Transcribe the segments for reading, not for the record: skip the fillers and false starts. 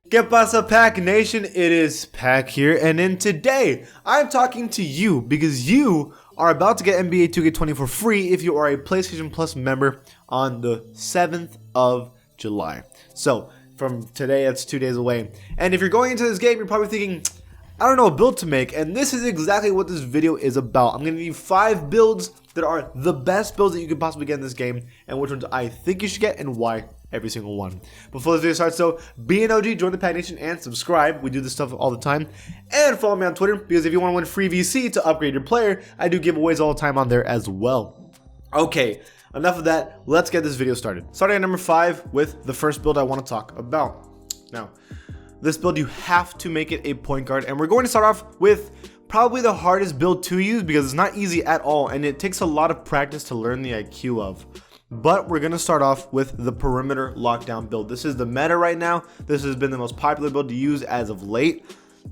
¿Qué pasa, Pack Nation? It is Pack here, and in today, I'm talking to you because you are about to get NBA 2K20 for free if you are a PlayStation Plus member on the 7th of July. So, from today, that's 2 days away. And if you're going into this game, you're probably thinking, I don't know a build to make, and this is exactly what this video is about. I'm going to give you 5 builds that are the best builds that you could possibly get in this game, and which ones I think you should get and why. Every single one. Before this video starts though, be an OG, join the Pack Nation, and subscribe. We do this stuff all the time. And follow me on Twitter, because if you want to win free VC to upgrade your player, I do giveaways all the time on there as well. Okay, enough of that. Let's get this video started. Starting at number 5 with the first build I want to talk about. Now, this build, you have to make it a point guard, and we're going to start off with probably the hardest build to use because it's not easy at all, and it takes a lot of practice to learn the IQ of. But we're going to start off with the perimeter lockdown build. This is the meta right now. This has been the most popular build to use as of late.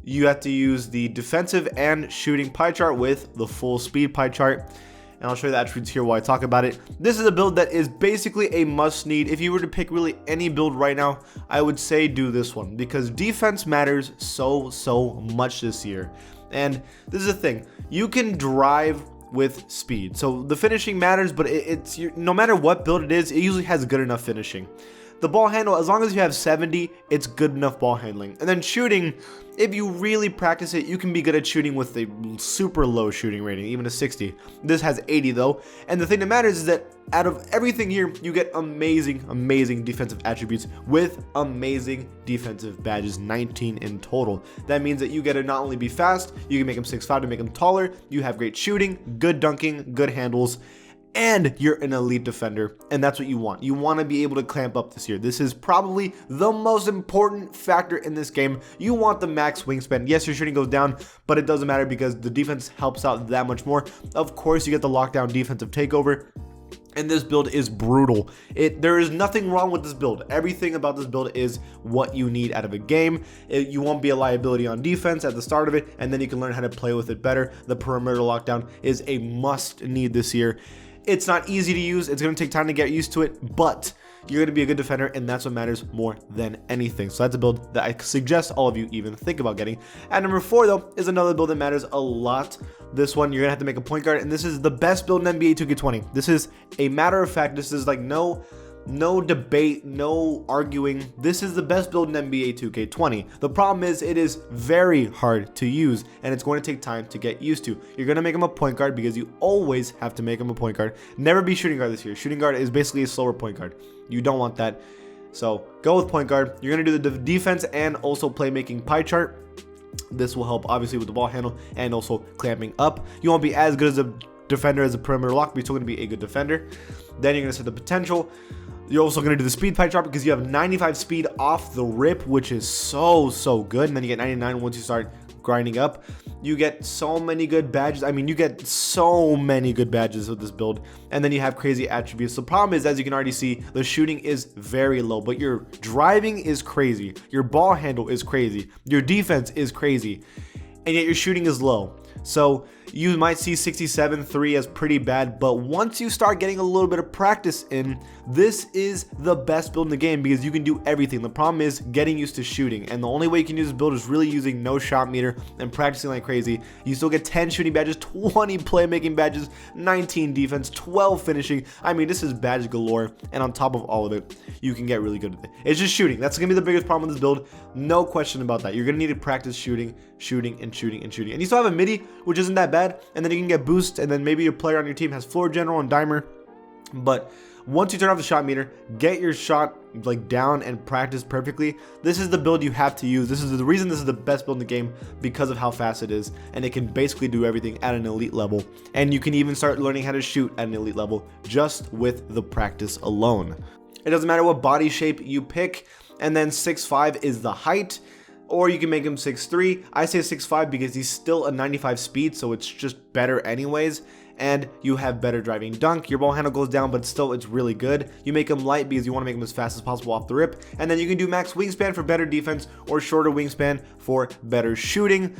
You have to use the defensive and shooting pie chart with the full speed pie chart. And I'll show you the attributes here while I talk about it. This is a build that is basically a must need. If you were to pick really any build right now, I would say do this one because defense matters so much this year. And this is the thing. You can drive with speed, so the finishing matters, but no matter what build it is, it usually has good enough finishing. The ball handle, as long as you have 70, it's good enough ball handling. And then shooting, if you really practice it, you can be good at shooting with a super low shooting rating, even a 60. This has 80 though, and the thing that matters is that out of everything here, you get amazing defensive attributes with amazing defensive badges, 19 in total. That means that you get to not only be fast, you can make them 6'5" to make them taller, you have great shooting, good dunking, good handles, and you're an elite defender, and that's what you want. You want to be able to clamp up this year. This is probably the most important factor in this game. You want the max wingspan. Yes, your shooting goes down, but it doesn't matter because the defense helps out that much more. Of course, you get the lockdown defensive takeover. And this build is brutal. There is nothing wrong with this build. Everything about this build is what you need out of a game. You won't be a liability on defense at the start of it, and then you can learn how to play with it better. The perimeter lockdown is a must need this year. It's not easy to use. It's going to take time to get used to it, but you're going to be a good defender, and that's what matters more than anything. So that's a build that I suggest all of you even think about getting. At number 4, though, is another build that matters a lot. This one, you're going to have to make a point guard, and this is the best build in NBA 2K20. This is a matter of fact. This is like no debate, no arguing. This is the best build in NBA 2K20. The problem is it is very hard to use, and it's going to take time to get used to. You're going to make him a point guard because you always have to make him a point guard. Never be shooting guard this year. Shooting guard is basically a slower point guard. You don't want that. So go with point guard. You're going to do the defense and also playmaking pie chart. This will help obviously with the ball handle and also clamping up. You won't be as good as a defender as a perimeter lock, but you're still going to be a good defender. Then you're going to set the potential. You're also going to do the speed pie chart because you have 95 speed off the rip, which is so good. And then you get 99 once you start grinding up. You get so many good badges. I mean, you get so many good badges with this build. And then you have crazy attributes. The problem is, as you can already see, the shooting is very low, but your driving is crazy. Your ball handle is crazy. Your defense is crazy. And yet your shooting is low. So you might see 67-3 as pretty bad, but once you start getting a little bit of practice in, this is the best build in the game because you can do everything. The problem is getting used to shooting, and the only way you can use this build is really using no shot meter and practicing like crazy. You still get 10 shooting badges, 20 playmaking badges, 19 defense, 12 finishing. I mean, this is badge galore, and on top of all of it, you can get really good at it. It's just shooting. That's going to be the biggest problem with this build. No question about that. You're going to need to practice shooting. And you still have a midi, which isn't that bad, and then you can get boost, and then maybe your player on your team has floor general and dimer. But once you turn off the shot meter, get your shot like down and practice perfectly. This is the build you have to use. This is the reason this is the best build in the game because of how fast it is, and it can basically do everything at an elite level. And you can even start learning how to shoot at an elite level just with the practice alone. It doesn't matter what body shape you pick, and then 6'5" is the height. Or you can make him 6'3". I say 6'5" because he's still a 95 speed, so it's just better anyways. And you have better driving dunk. Your ball handle goes down, but still it's really good. You make him light because you want to make him as fast as possible off the rip. And then you can do max wingspan for better defense or shorter wingspan for better shooting.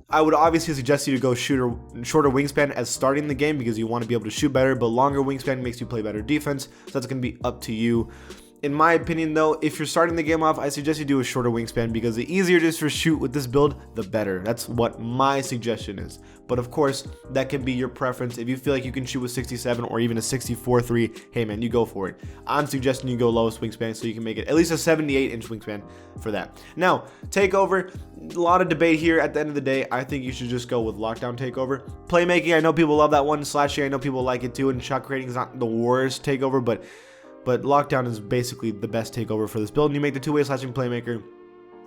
I would obviously suggest you to go shorter wingspan as starting the game because you want to be able to shoot better, but longer wingspan makes you play better defense. So that's going to be up to you. In my opinion though, if you're starting the game off, I suggest you do a shorter wingspan because the easier it is to shoot with this build, the better. That's what my suggestion is. But of course, that can be your preference. If you feel like you can shoot with 67 or even a 64.3, hey man, you go for it. I'm suggesting you go lowest wingspan so you can make it at least a 78-inch wingspan for that. Now, takeover, a lot of debate here. At the end of the day, I think you should just go with lockdown takeover. Playmaking, I know people love that one. Slashing, I know people like it too. And shot creating is not the worst takeover, but lockdown is basically the best takeover for this build. And you make the two-way slashing playmaker,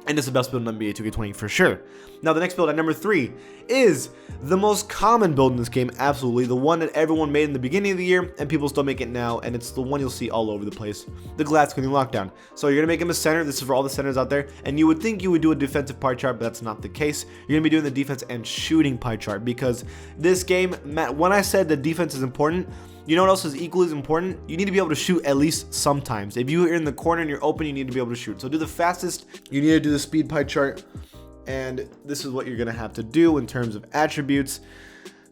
and it's the best build in NBA 2K20 for sure. Now the next build at number 3 is the most common build in this game, absolutely. The one that everyone made in the beginning of the year, and people still make it now, and it's the one you'll see all over the place. The glass cleaning lockdown. So you're going to make him a center. This is for all the centers out there. And you would think you would do a defensive pie chart, but that's not the case. You're going to be doing the defense and shooting pie chart, because this game, when I said the defense is important, you know what else is equally as important? You need to be able to shoot at least sometimes. If you're in the corner and you're open, you need to be able to shoot. So do the fastest. You need to do the speed pie chart. And this is what you're going to have to do in terms of attributes.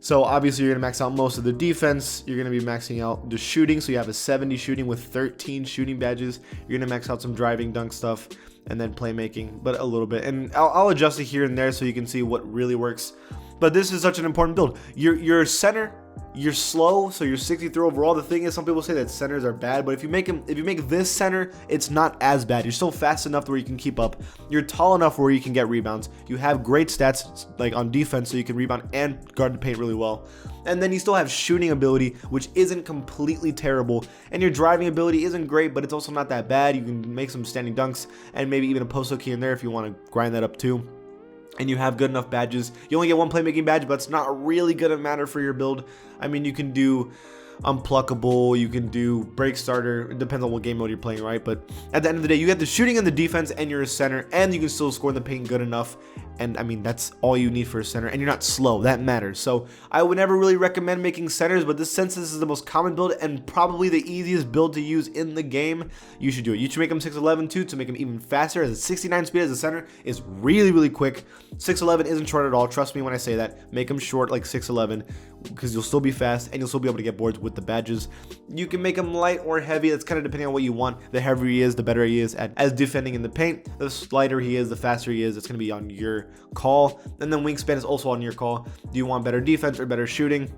So obviously you're going to max out most of the defense. You're going to be maxing out the shooting. So you have a 70 shooting with 13 shooting badges. You're going to max out some driving, dunk stuff, and then playmaking, but a little bit. And I'll adjust it here and there so you can see what really works. But this is such an important build. Your center, you're slow, so you're 63 overall. The thing is, some people say that centers are bad, but if you make this center, it's not as bad. You're still fast enough where you can keep up. You're tall enough where you can get rebounds. You have great stats like on defense, so you can rebound and guard the paint really well. And then you still have shooting ability, which isn't completely terrible. And your driving ability isn't great, but it's also not that bad. You can make some standing dunks and maybe even a post hook here and there if you want to grind that up too. And you have good enough badges. You only get one playmaking badge, but it's not really gonna matter for your build. I mean, you can do unpluckable, you can do break starter. It depends on what game mode you're playing, right? But at the end of the day, you get the shooting and the defense, and you're a center, and you can still score in the paint good enough. And I mean, that's all you need for a center, and you're not slow. That matters. So I would never really recommend making centers, but since this is the most common build and probably the easiest build to use in the game, you should do it. You should make them 6'11" too, to make them even faster, as a 69 speed as a center is really, really quick. 6'11" isn't short at all. Trust me when I say that. Make them short like 6'11", because you'll still be fast and you'll still be able to get boards with the badges. You can make him light or heavy. That's kind of depending on what you want. The heavier he is, the better he is as defending in the paint. The lighter he is, the faster he is. It's going to be on your call. And then wingspan is also on your call. Do you want better defense or better shooting?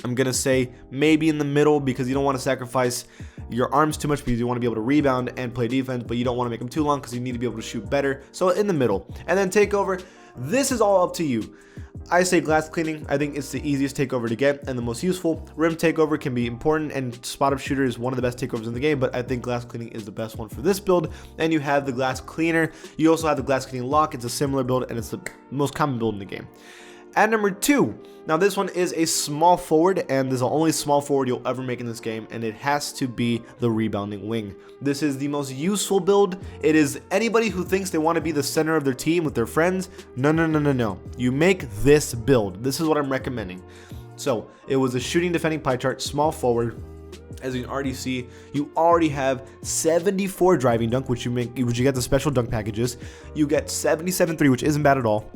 I'm going to say maybe in the middle, because you don't want to sacrifice your arms too much, because you want to be able to rebound and play defense, but you don't want to make them too long because you need to be able to shoot better. So in the middle. And then takeover. This is all up to you. I say glass cleaning. I think it's the easiest takeover to get and the most useful. Rim takeover can be important, and spot up shooter is one of the best takeovers in the game, but I think glass cleaning is the best one for this build. And you have the glass cleaner. You also have the glass cleaning lock. It's a similar build, and it's the most common build in the game. At number 2, now this one is a small forward, and this is the only small forward you'll ever make in this game, and it has to be the rebounding wing. This is the most useful build. It is anybody who thinks they want to be the center of their team with their friends. No. You make this build. This is what I'm recommending. So it was a shooting defending pie chart, small forward. As you can already see, you already have 74 driving dunk, which you get the special dunk packages. You get 77.3, which isn't bad at all.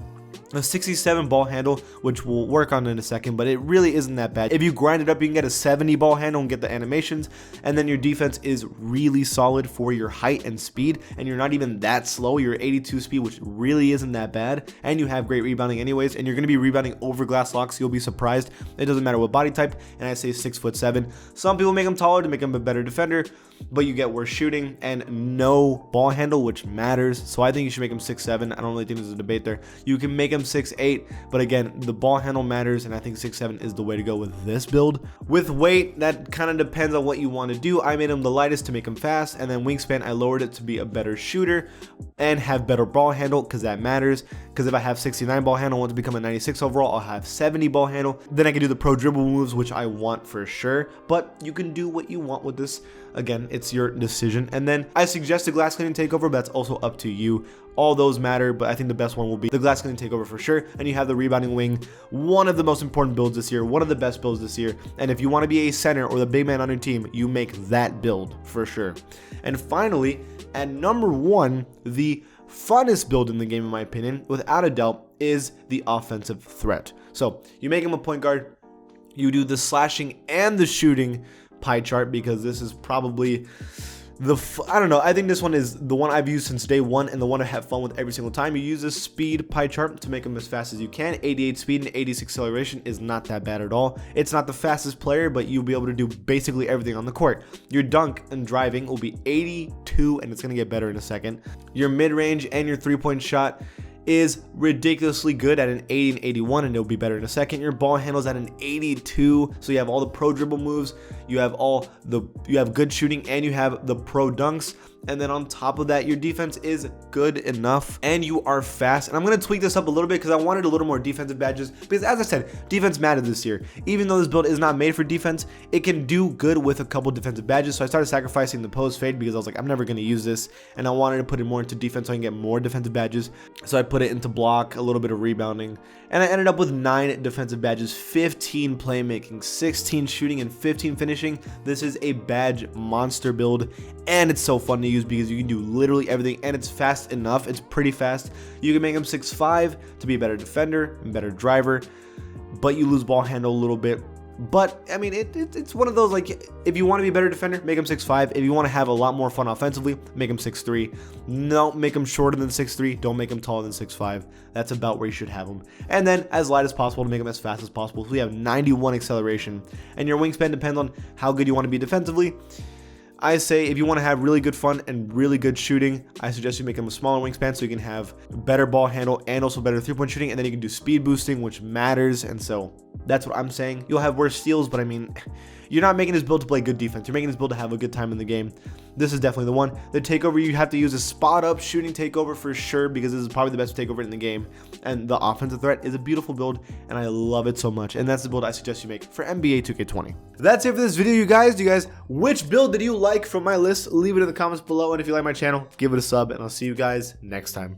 A 67 ball handle, which we'll work on in a second, but it really isn't that bad. If you grind it up, you can get a 70 ball handle and get the animations, and then your defense is really solid for your height and speed, and you're not even that slow. You're 82 speed, which really isn't that bad, and you have great rebounding anyways, and you're going to be rebounding over glass locks. You'll be surprised. It doesn't matter what body type, and I say 6'7". Some people make him taller to make him a better defender, but you get worse shooting and no ball handle, which matters. So I think you should make him 6'7". I don't really think there's a debate there. You can make him 6'8", but again, the ball handle matters, and I think 6'7" is the way to go with this build. With weight, that kind of depends on what you want to do. I made him the lightest to make him fast, and then wingspan, I lowered it to be a better shooter and have better ball handle, because that matters. Because if I have 69 ball handle, I want to become a 96 overall, I'll have 70 ball handle. Then I can do the pro dribble moves, which I want for sure, but you can do what you want with this. Again, it's your decision. And then I suggest a glass cleaning takeover, but that's also up to you. All those matter, but I think the best one will be the glass cleaning takeover for sure. And you have the rebounding wing, one of the most important builds this year, one of the best builds this year. And if you want to be a center or the big man on your team, you make that build for sure. And finally, at number 1, the funnest build in the game, in my opinion, without a doubt, is the offensive threat. So you make him a point guard, you do the slashing and the shooting pie chart, because this is probably I don't know. I think this one is the one I've used since day one and the one I have fun with every single time. You use this speed pie chart to make them as fast as you can. 88 speed and 86 acceleration is not that bad at all. It's not the fastest player, but you'll be able to do basically everything on the court. Your dunk and driving will be 82, and it's going to get better in a second. Your mid-range and your three-point shot is ridiculously good at an 80 and 81, and it'll be better in a second. Your ball handles at an 82, so you have all the pro dribble moves, you have good shooting, and you have the pro dunks. And then on top of that, your defense is good enough and you are fast. And I'm going to tweak this up a little bit because I wanted a little more defensive badges, because as I said, defense mattered this year. Even though this build is not made for defense, it can do good with a couple defensive badges. So I started sacrificing the post fade because I was like, I'm never going to use this, and I wanted to put it more into defense so I can get more defensive badges. So I put it into block, a little bit of rebounding, and I ended up with 9 defensive badges, 15 playmaking, 16 shooting, and 15 finishing. This is a badge monster build, and it's so fun to use because you can do literally everything, and it's fast enough. It's pretty fast. You can make him 6'5" to be a better defender and better driver, but you lose ball handle a little bit. But I mean, it's one of those, like, if you want to be a better defender, make him 6'5". If you want to have a lot more fun offensively, make him 6'3". No, make him shorter than 6'3". Don't make him taller than 6'5". That's about where you should have him. And then as light as possible to make him as fast as possible. So we have 91 acceleration, and your wingspan depends on how good you want to be defensively. I say if you want to have really good fun and really good shooting, I suggest you make him a smaller wingspan so you can have better ball handle and also better three-point shooting, and then you can do speed boosting, which matters. And so that's what I'm saying. You'll have worse steals, but I mean, you're not making this build to play good defense. You're making this build to have a good time in the game. This is definitely the one. The takeover, you have to use a spot up shooting takeover for sure, because this is probably the best takeover in the game. And the offensive threat is a beautiful build, and I love it so much. And that's the build I suggest you make for NBA 2K20. That's it for this video, you guys. Which build did you like from my list? Leave it in the comments below. And if you like my channel, give it a sub, and I'll see you guys next time.